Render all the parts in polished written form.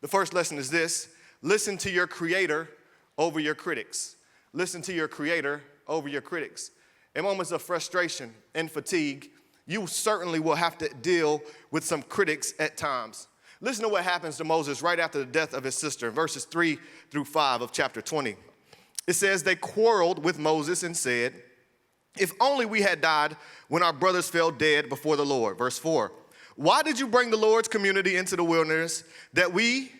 The first lesson is this: listen to your creator over your critics. Listen to your creator over your critics. In moments of frustration and fatigue, you certainly will have to deal with some critics at times. Listen to what happens to Moses right after the death of his sister, verses 3 through 5 of chapter 20. It says, they quarreled with Moses and said, if only we had died when our brothers fell dead before the Lord. Verse 4, why did you bring the Lord's community into the wilderness that we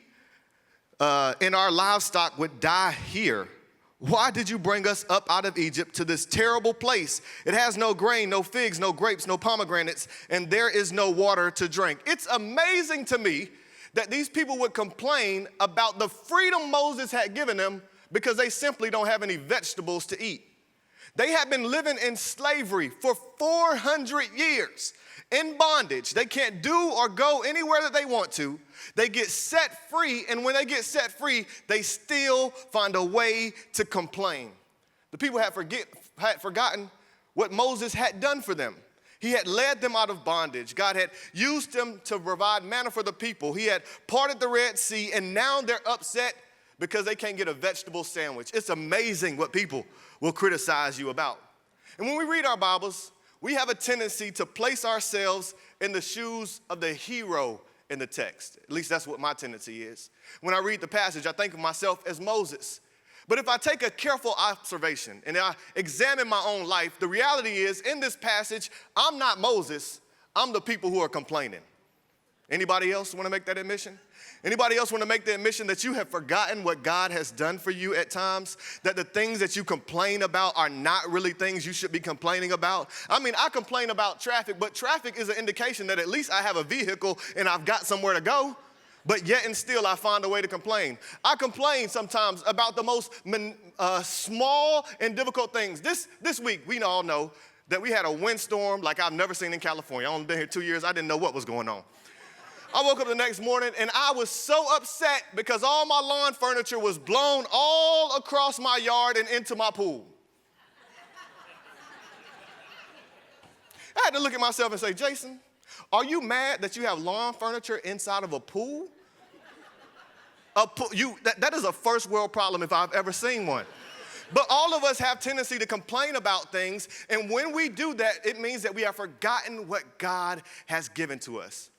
and our livestock would die here? Why did you bring us up out of Egypt to this terrible place? It has no grain, no figs, no grapes, no pomegranates, and there is no water to drink. It's amazing to me that these people would complain about the freedom Moses had given them because they simply don't have any vegetables to eat. They had been living in slavery for 400 years, in bondage. They can't do or go anywhere that they want to. They get set free, and when they get set free, they still find a way to complain. The people had forgotten what Moses had done for them. He had led them out of bondage. God had used him to provide manna for the people. He had parted the Red Sea, and now they're upset because they can't get a vegetable sandwich. It's amazing what people will criticize you about. And when we read our Bibles, we have a tendency to place ourselves in the shoes of the hero in the text. At least that's what my tendency is. When I read the passage, I think of myself as Moses. But if I take a careful observation and I examine my own life, the reality is in this passage, I'm not Moses, I'm the people who are complaining. Anybody else want to make that admission? Anybody else want to make the admission that you have forgotten what God has done for you at times? That the things that you complain about are not really things you should be complaining about? I mean, I complain about traffic, but traffic is an indication that at least I have a vehicle and I've got somewhere to go. But yet and still, I find a way to complain. I complain sometimes about the most small and difficult things. This week, we all know that we had a windstorm like I've never seen in California. I've only been here 2 years. I didn't know what was going on. I woke up the next morning and I was so upset because all my lawn furniture was blown all across my yard and into my pool. I had to look at myself and say, Jason, are you mad that you have lawn furniture inside of a pool? That is a first world problem if I've ever seen one. But all of us have tendency to complain about things, and when we do that, it means that we have forgotten what God has given to us.